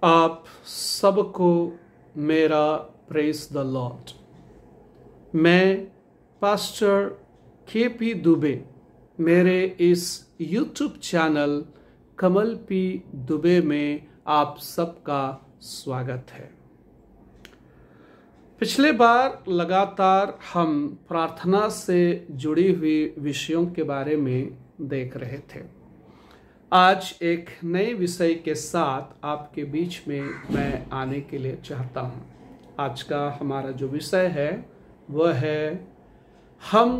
आप सबको मेरा प्रेज द लॉर्ड। मैं पास्टर के.पी. दुबे मेरे इस यूट्यूब चैनल कमल पी दुबे में आप सबका स्वागत है। पिछले बार लगातार हम प्रार्थना से जुड़ी हुई विषयों के बारे में देख रहे थे। आज एक नए विषय के साथ आपके बीच में मैं आने के लिए चाहता हूं। आज का हमारा जो विषय है वह है हम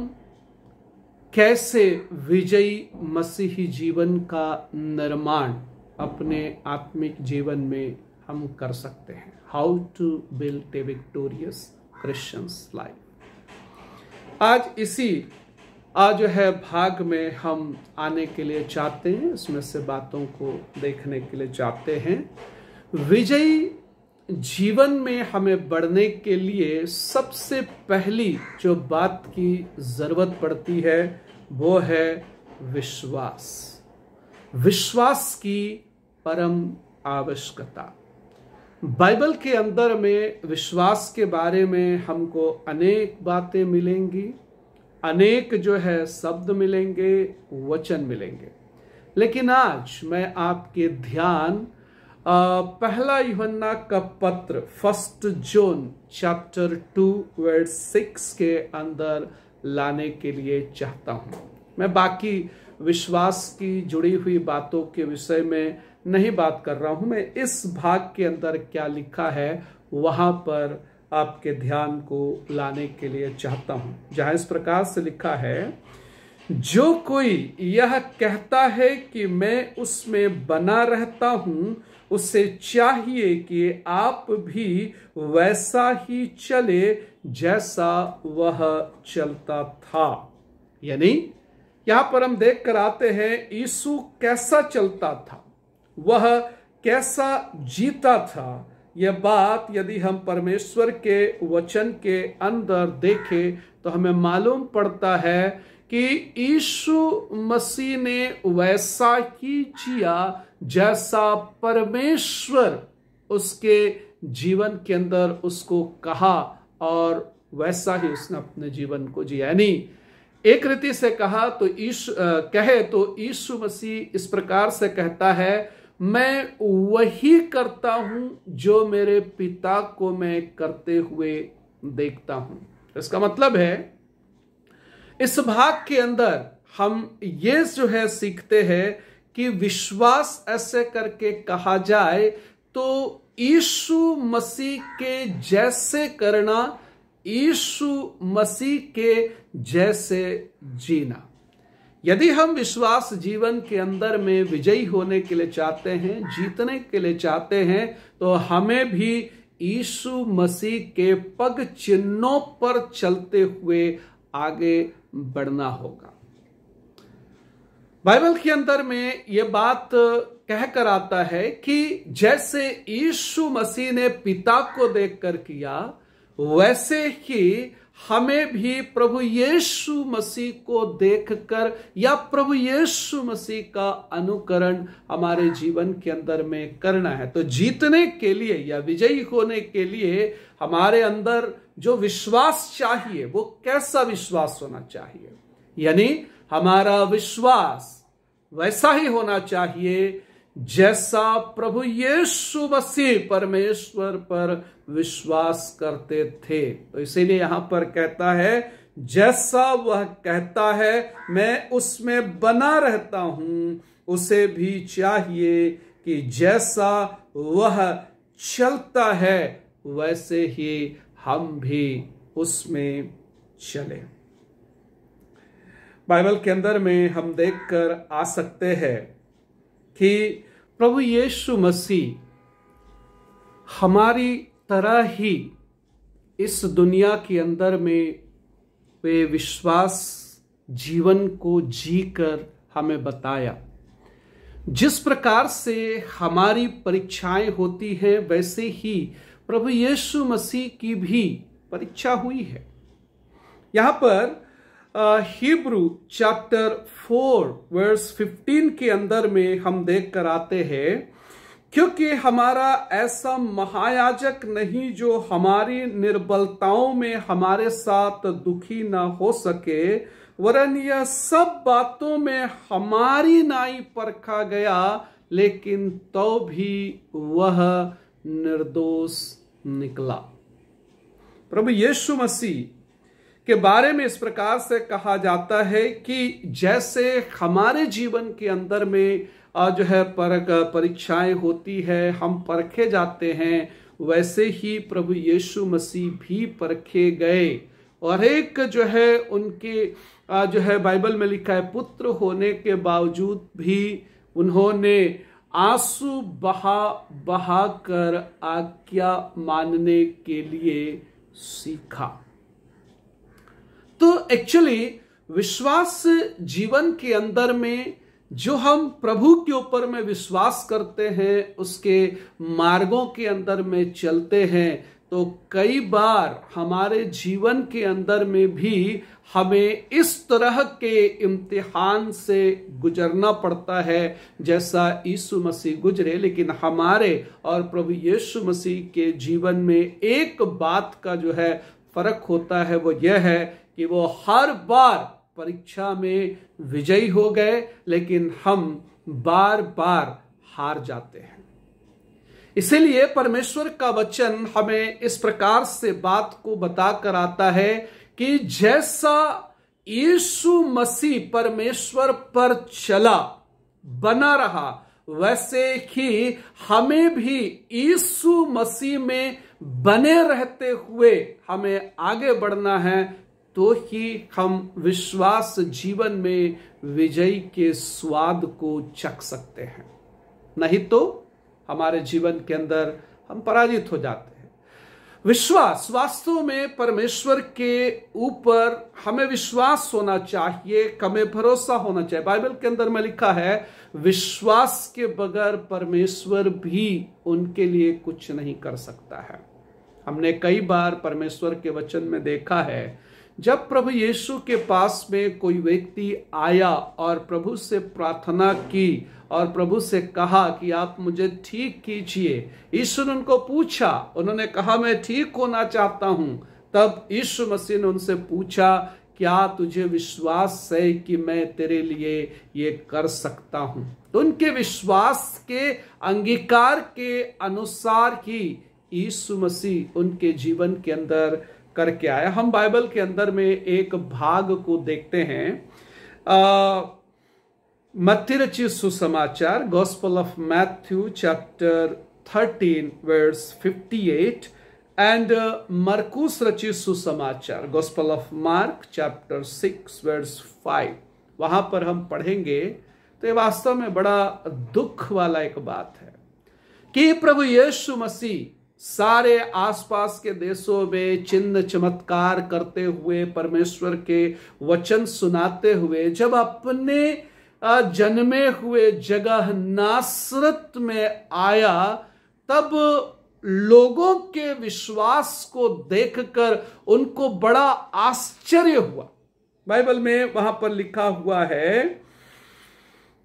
कैसे विजयी मसीही जीवन का निर्माण अपने आत्मिक जीवन में हम कर सकते हैं। How to build a victorious Christians life. आज इसी जो है भाग में हम आने के लिए चाहते हैं, इसमें से बातों को देखने के लिए चाहते हैं। विजयी जीवन में हमें बढ़ने के लिए सबसे पहली जो बात की जरूरत पड़ती है वो है विश्वास। विश्वास की परम आवश्यकता। बाइबल के अंदर में विश्वास के बारे में हमको अनेक बातें मिलेंगी, अनेक जो है शब्द मिलेंगे, वचन मिलेंगे। लेकिन आज मैं आपके ध्यान पहला यूहन्ना का पत्र 1 जॉन चैप्टर 2 वर्स 6 के अंदर लाने के लिए चाहता हूं। मैं बाकी विश्वास की जुड़ी हुई बातों के विषय में नहीं बात कर रहा हूं। मैं इस भाग के अंदर क्या लिखा है वहां पर आपके ध्यान को लाने के लिए चाहता हूं, जहां इस प्रकार से लिखा है, जो कोई यह कहता है कि मैं उसमें बना रहता हूं, उसे चाहिए कि आप भी वैसा ही चले जैसा वह चलता था। यानी यहां पर हम देख कर आते हैं यीशु कैसा चलता था, वह कैसा जीता था। यह बात यदि हम परमेश्वर के वचन के अंदर देखें तो हमें मालूम पड़ता है कि यीशु मसीह ने वैसा ही जिया जैसा परमेश्वर उसके जीवन के अंदर उसको कहा, और वैसा ही उसने अपने जीवन को जिया। यानी एक रीति से कहा तो यीशु मसीह इस प्रकार से कहता है, मैं वही करता हूं जो मेरे पिता को मैं करते हुए देखता हूं। इसका मतलब है इस भाग के अंदर हम ये जो है सीखते हैं कि विश्वास ऐसे करके कहा जाए तो यीशु मसीह के जैसे करना, यीशु मसीह के जैसे जीना। यदि हम विश्वास जीवन के अंदर में विजयी होने के लिए चाहते हैं, जीतने के लिए चाहते हैं, तो हमें भी यीशु मसीह के पग चिन्हों पर चलते हुए आगे बढ़ना होगा। बाइबल के अंदर में यह बात कहकर आता है कि जैसे यीशु मसीह ने पिता को देखकर किया, वैसे ही हमें भी प्रभु यीशु मसीह को देखकर या प्रभु यीशु मसीह का अनुकरण हमारे जीवन के अंदर में करना है। तो जीतने के लिए या विजयी होने के लिए हमारे अंदर जो विश्वास चाहिए वो कैसा विश्वास होना चाहिए। यानी हमारा विश्वास वैसा ही होना चाहिए जैसा प्रभु यीशु मसीह परमेश्वर पर विश्वास करते थे। तो इसीलिए यहां पर कहता है, जैसा वह कहता है मैं उसमें बना रहता हूं, उसे भी चाहिए कि जैसा वह चलता है वैसे ही हम भी उसमें चले। बाइबल के अंदर में हम देखकर आ सकते हैं कि प्रभु यीशु मसीह हमारी तरह ही इस दुनिया के अंदर में वे विश्वास जीवन को जीकर हमें बताया। जिस प्रकार से हमारी परीक्षाएं होती हैं, वैसे ही प्रभु यीशु मसीह की भी परीक्षा हुई है। यहां पर हिब्रू चैप्टर 4 वर्स 15 के अंदर में हम देख कर आते हैं क्योंकि हमारा ऐसा महायाजक नहीं जो हमारी निर्बलताओं में हमारे साथ दुखी ना हो सके, वरन यह सब बातों में हमारी नाई परखा गया, लेकिन तो भी वह निर्दोष निकला। प्रभु यीशु मसीह के बारे में इस प्रकार से कहा जाता है कि जैसे हमारे जीवन के अंदर में जो है परीक्षाएं होती है, हम परखे जाते हैं, वैसे ही प्रभु यीशु मसीह भी परखे गए। और एक जो है उनके जो है बाइबल में लिखा है, पुत्र होने के बावजूद भी उन्होंने आंसू बहा बहा कर आज्ञा मानने के लिए सीखा। तो एक्चुअली विश्वास जीवन के अंदर में जो हम प्रभु के ऊपर में विश्वास करते हैं, उसके मार्गों के अंदर में चलते हैं, तो कई बार हमारे जीवन के अंदर में भी हमें इस तरह के इम्तिहान से गुजरना पड़ता है जैसा यीशु मसीह गुजरे। लेकिन हमारे और प्रभु यीशु मसीह के जीवन में एक बात का जो है फर्क होता है, वो यह है कि वो हर बार परीक्षा में विजयी हो गए, लेकिन हम बार बार हार जाते हैं। इसीलिए परमेश्वर का वचन हमें इस प्रकार से बात को बताकर आता है कि जैसा यीशु मसीह परमेश्वर पर चला, बना रहा, वैसे ही हमें भी यीशु मसीह में बने रहते हुए हमें आगे बढ़ना है, तो ही हम विश्वास जीवन में विजय के स्वाद को चख सकते हैं। नहीं तो हमारे जीवन के अंदर हम पराजित हो जाते हैं। विश्वास वास्तव में परमेश्वर के ऊपर हमें विश्वास होना चाहिए, हमें भरोसा होना चाहिए। बाइबल के अंदर में लिखा है, विश्वास के बगैर परमेश्वर भी उनके लिए कुछ नहीं कर सकता है। हमने कई बार परमेश्वर के वचन में देखा है, जब प्रभु यीशु के पास में कोई व्यक्ति आया और प्रभु से प्रार्थना की और प्रभु से कहा कि आप मुझे ठीक कीजिए, यीशु ने उनको पूछा, उन्होंने कहा मैं ठीक होना चाहता हूं। तब यीशु मसीह ने उनसे पूछा, क्या तुझे विश्वास है कि मैं तेरे लिए ये कर सकता हूं? तो उनके विश्वास के अंगीकार के अनुसार ही यीशु मसीह उनके जीवन के अंदर करके आया। हम बाइबल के अंदर में एक भाग को देखते हैं, मत्ती रचित सुसमाचार, gospel of Matthew chapter 13 verse 58 एंड मरकुस रचित सुसमाचार, gospel of Mark chapter 6 verse 5। वहां पर हम पढ़ेंगे तो ये वास्तव में बड़ा दुख वाला एक बात है कि प्रभु यीशु मसीह सारे आसपास के देशों में चिन्ह चमत्कार करते हुए, परमेश्वर के वचन सुनाते हुए, जब अपने जन्मे हुए जगह नासरत में आया, तब लोगों के विश्वास को देखकर उनको बड़ा आश्चर्य हुआ। बाइबल में वहां पर लिखा हुआ है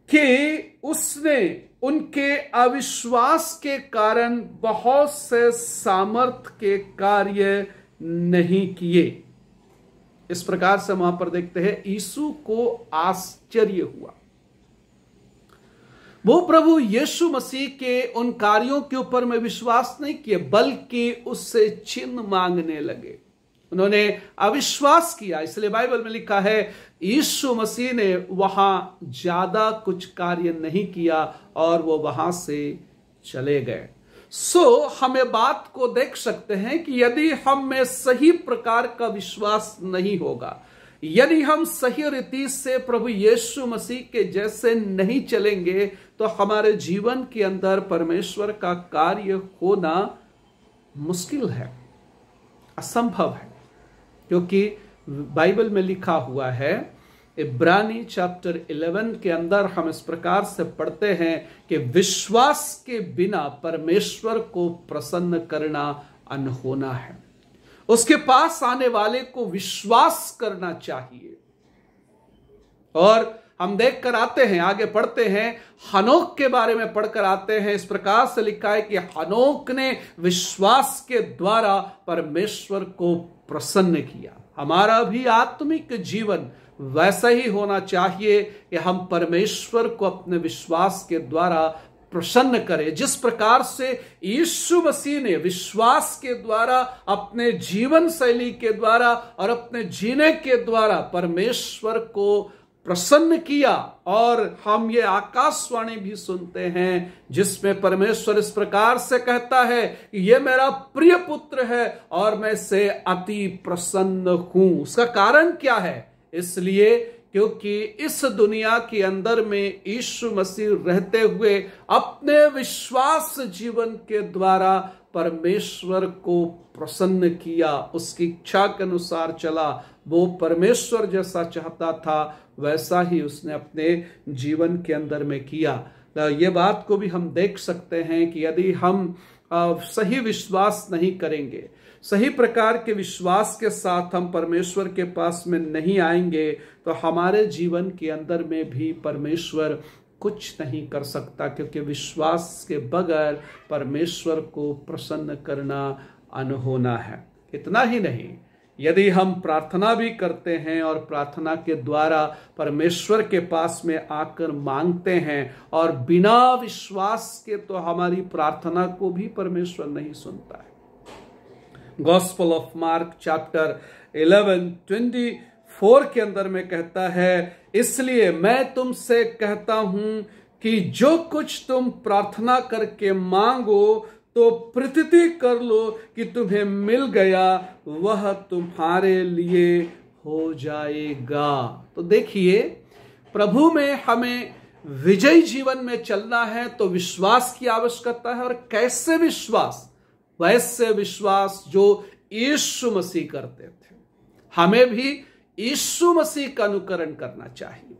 कि उसने उनके अविश्वास के कारण बहुत से सामर्थ के कार्य नहीं किए। इस प्रकार से वहां पर देखते हैं, यीशु को आश्चर्य हुआ। वो प्रभु यीशु मसीह के उन कार्यों के ऊपर में विश्वास नहीं किए, बल्कि उससे चिन्ह मांगने लगे। उन्होंने अविश्वास किया। इसलिए बाइबल में लिखा है, यीशु मसीह ने वहां ज्यादा कुछ कार्य नहीं किया और वो वहां से चले गए। हमें बात को देख सकते हैं कि यदि हम में सही प्रकार का विश्वास नहीं होगा, यदि हम सही रीति से प्रभु यीशु मसीह के जैसे नहीं चलेंगे, तो हमारे जीवन के अंदर परमेश्वर का कार्य होना मुश्किल है, असंभव है। क्योंकि बाइबल में लिखा हुआ है, इब्रानी चैप्टर 11 के अंदर हम इस प्रकार से पढ़ते हैं कि विश्वास के बिना परमेश्वर को प्रसन्न करना अनहोना है। उसके पास आने वाले को विश्वास करना चाहिए। और हम देख कर आते हैं, आगे पढ़ते हैं, हनोक के बारे में पढ़कर आते हैं। इस प्रकार से लिखा है कि हनोक ने विश्वास के द्वारा परमेश्वर को प्रसन्न किया। हमारा भी आत्मिक जीवन वैसा ही होना चाहिए कि हम परमेश्वर को अपने विश्वास के द्वारा प्रसन्न करें। जिस प्रकार से यीशु मसीह ने विश्वास के द्वारा, अपने जीवन शैली के द्वारा और अपने जीने के द्वारा परमेश्वर को प्रसन्न किया, और हम ये आकाशवाणी भी सुनते हैं जिसमें परमेश्वर इस प्रकार से कहता है कि ये मेरा प्रिय पुत्र है और मैं इससे अति प्रसन्न हूं। उसका कारण क्या है? इसलिए क्योंकि इस दुनिया के अंदर में यीशु मसीह रहते हुए अपने विश्वास जीवन के द्वारा परमेश्वर को प्रसन्न किया, उसकी इच्छा के अनुसार चला। वो परमेश्वर जैसा चाहता था वैसा ही उसने अपने जीवन के अंदर में किया। ये बात को भी हम देख सकते हैं कि यदि हम सही विश्वास नहीं करेंगे, सही प्रकार के विश्वास के साथ हम परमेश्वर के पास में नहीं आएंगे, तो हमारे जीवन के अंदर में भी परमेश्वर कुछ नहीं कर सकता, क्योंकि विश्वास के बगैर परमेश्वर को प्रसन्न करना अनहोना है। इतना ही नहीं, यदि हम प्रार्थना भी करते हैं और प्रार्थना के द्वारा परमेश्वर के पास में आकर मांगते हैं और बिना विश्वास के, तो हमारी प्रार्थना को भी परमेश्वर नहीं सुनता है। गॉस्पेल ऑफ मार्क चैप्टर 11:24 के अंदर में कहता है, इसलिए मैं तुमसे कहता हूं कि जो कुछ तुम प्रार्थना करके मांगो तो प्रतीति कर लो कि तुम्हें मिल गया, वह तुम्हारे लिए हो जाएगा। तो देखिए, प्रभु में हमें विजयी जीवन में चलना है तो विश्वास की आवश्यकता है। और कैसे विश्वास? वैसे विश्वास जो यीशु मसीह करते थे। हमें भी यीशु मसीह का अनुकरण करना चाहिए।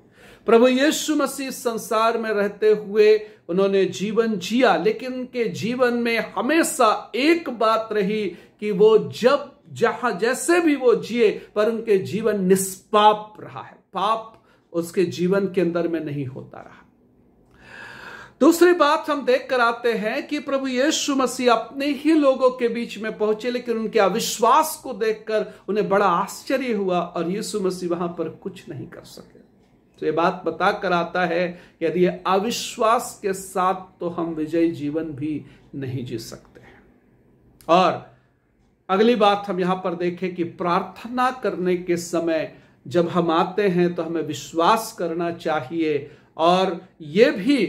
प्रभु यीशु मसीह संसार में रहते हुए उन्होंने जीवन जिया, लेकिन उनके जीवन में हमेशा एक बात रही कि वो जब जहां जैसे भी वो जिए, पर उनके जीवन निष्पाप रहा है। पाप उसके जीवन के अंदर में नहीं होता रहा। दूसरी बात हम देख कर आते हैं कि प्रभु यीशु मसीह अपने ही लोगों के बीच में पहुंचे, लेकिन उनके अविश्वास को देखकर उन्हें बड़ा आश्चर्य हुआ और यीशु मसीह वहां पर कुछ नहीं कर सके। तो ये बात बता कर आता है कि यदि अविश्वास के साथ तो हम विजयी जीवन भी नहीं जी सकते हैं। और अगली बात हम यहां पर देखें कि प्रार्थना करने के समय जब हम आते हैं तो हमें विश्वास करना चाहिए और ये भी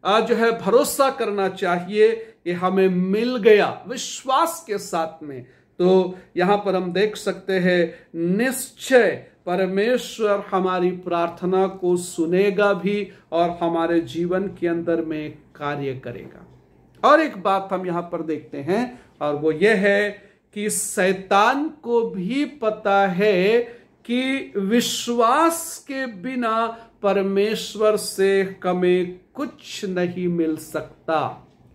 जो है भरोसा करना चाहिए कि हमें मिल गया, विश्वास के साथ में। तो यहां पर हम देख सकते हैं, निश्चय परमेश्वर हमारी प्रार्थना को सुनेगा भी और हमारे जीवन के अंदर में कार्य करेगा। और एक बात हम यहां पर देखते हैं, और वो ये है कि शैतान को भी पता है कि विश्वास के बिना परमेश्वर से हमें कुछ नहीं मिल सकता।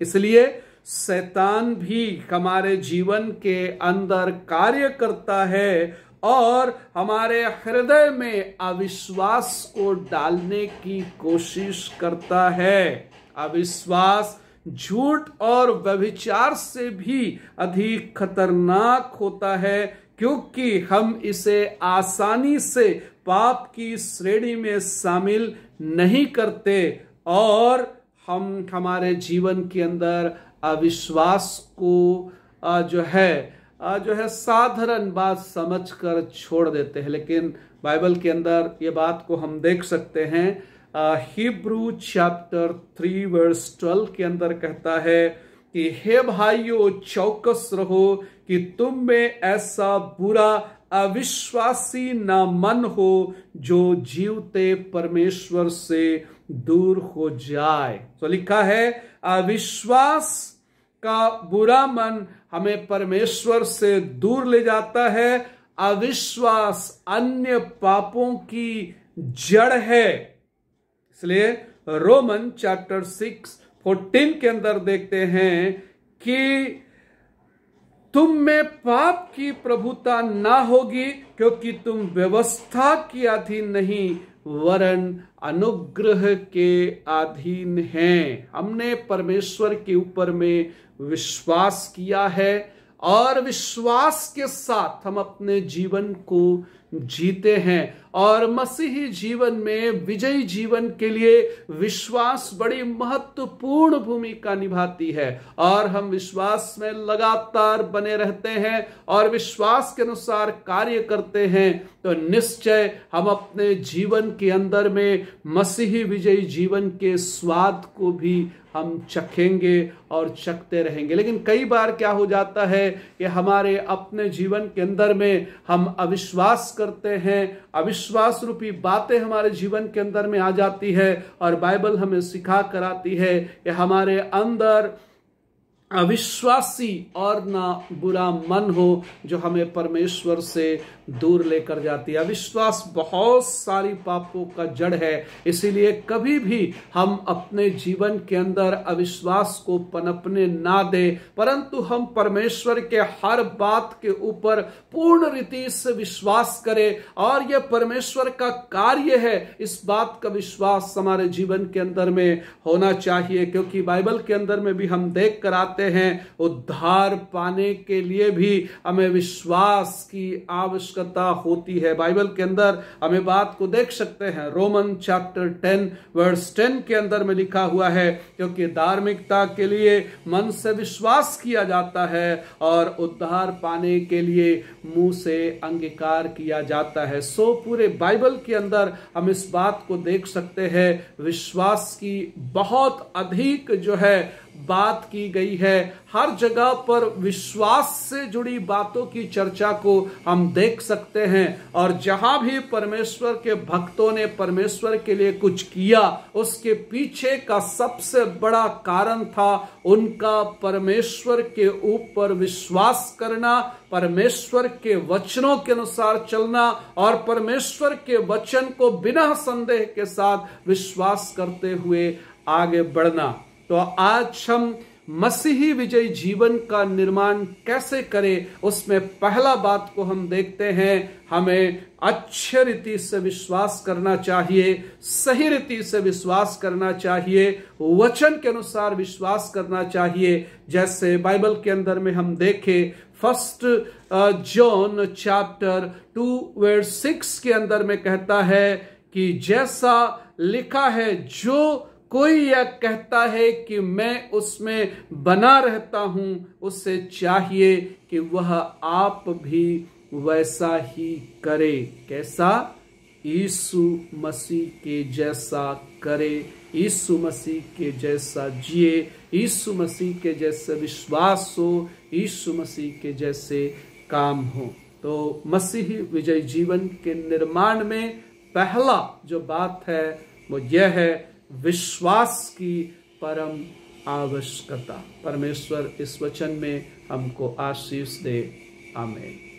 इसलिए शैतान भी हमारे जीवन के अंदर कार्य करता है और हमारे हृदय में अविश्वास को डालने की कोशिश करता है। अविश्वास झूठ और व्यभिचार से भी अधिक खतरनाक होता है, क्योंकि हम इसे आसानी से पाप की श्रेणी में शामिल नहीं करते और हम हमारे जीवन के अंदर अविश्वास को जो है साधारण बात समझकर छोड़ देते हैं। लेकिन बाइबल के अंदर ये बात को हम देख सकते हैं। हिब्रू चैप्टर 3 वर्स 12 के अंदर कहता है कि हे भाइयों, चौकस रहो कि तुम में ऐसा बुरा अविश्वासी ना मन हो जो जीवते परमेश्वर से दूर हो जाए। तो लिखा है, अविश्वास का बुरा मन हमें परमेश्वर से दूर ले जाता है। अविश्वास अन्य पापों की जड़ है। इसलिए रोमन चैप्टर 6:14 के अंदर देखते हैं कि तुम में पाप की प्रभुता ना होगी, क्योंकि तुम व्यवस्था के अधीन नहीं वरन अनुग्रह के अधीन हैं। हमने परमेश्वर के ऊपर में विश्वास किया है और विश्वास के साथ हम अपने जीवन को जीते हैं। और मसीही जीवन में विजयी जीवन के लिए विश्वास बड़ी महत्वपूर्ण भूमिका निभाती है और हम विश्वास में लगातार बने रहते हैं और विश्वास के अनुसार कार्य करते हैं तो निश्चय हम अपने जीवन के अंदर में मसीही विजयी जीवन के स्वाद को भी हम चखेंगे और चखते रहेंगे। लेकिन कई बार क्या हो जाता है कि हमारे अपने जीवन के अंदर में हम अविश्वास करते हैं, अविश्वास रूपी बातें हमारे जीवन के अंदर में आ जाती है और बाइबल हमें सिखा कर आती है कि हमारे अंदर अविश्वासी और ना बुरा मन हो जो हमें परमेश्वर से दूर लेकर जाती है। अविश्वास बहुत सारी पापों का जड़ है, इसीलिए कभी भी हम अपने जीवन के अंदर अविश्वास को पनपने ना दें, परंतु हम परमेश्वर के हर बात के ऊपर पूर्ण रीति से विश्वास करें और यह परमेश्वर का कार्य है। इस बात का विश्वास हमारे जीवन के अंदर में होना चाहिए, क्योंकि बाइबल के अंदर में भी हम देख कर आते हैं उद्धार पाने के लिए भी हमें विश्वास की आवश्यकता होती है। बाइबल के अंदर हमें बात को देख सकते हैं, रोमन चैप्टर 10 वर्स 10 के अंदर में लिखा हुआ है, क्योंकि धार्मिकता के लिए मन से विश्वास किया जाता है और उद्धार पाने के लिए मुंह से अंगीकार किया जाता है। सो पूरे बाइबल के अंदर हम इस बात को देख सकते हैं, विश्वास की बहुत अधिक जो है बात की गई है। हर जगह पर विश्वास से जुड़ी बातों की चर्चा को हम देख सकते हैं और जहां भी परमेश्वर के भक्तों ने परमेश्वर के लिए कुछ किया, उसके पीछे का सबसे बड़ा कारण था उनका परमेश्वर के ऊपर विश्वास करना, परमेश्वर के वचनों के अनुसार चलना और परमेश्वर के वचन को बिना संदेह के साथ विश्वास करते हुए आगे बढ़ना। तो आज हम मसीही विजयी जीवन का निर्माण कैसे करें, उसमें पहला बात को हम देखते हैं, हमें अच्छे रीति से विश्वास करना चाहिए, सही रीति से विश्वास करना चाहिए, वचन के अनुसार विश्वास करना चाहिए। जैसे बाइबल के अंदर में हम देखें, 1 जॉन चैप्टर 2 वर्स 6 के अंदर में कहता है कि जैसा लिखा है, जो कोई यह कहता है कि मैं उसमें बना रहता हूं, उससे चाहिए कि वह आप भी वैसा ही करे। कैसा? यीशु मसीह के जैसा करे, यीशु मसीह के जैसा जिए, यीशु मसीह के जैसे विश्वास हो, यीशु मसीह के जैसे काम हो। तो मसीही विजय जीवन के निर्माण में पहला जो बात है वो यह है, विश्वास की परम आवश्यकता। परमेश्वर इस वचन में हमको आशीष दे। आमीन।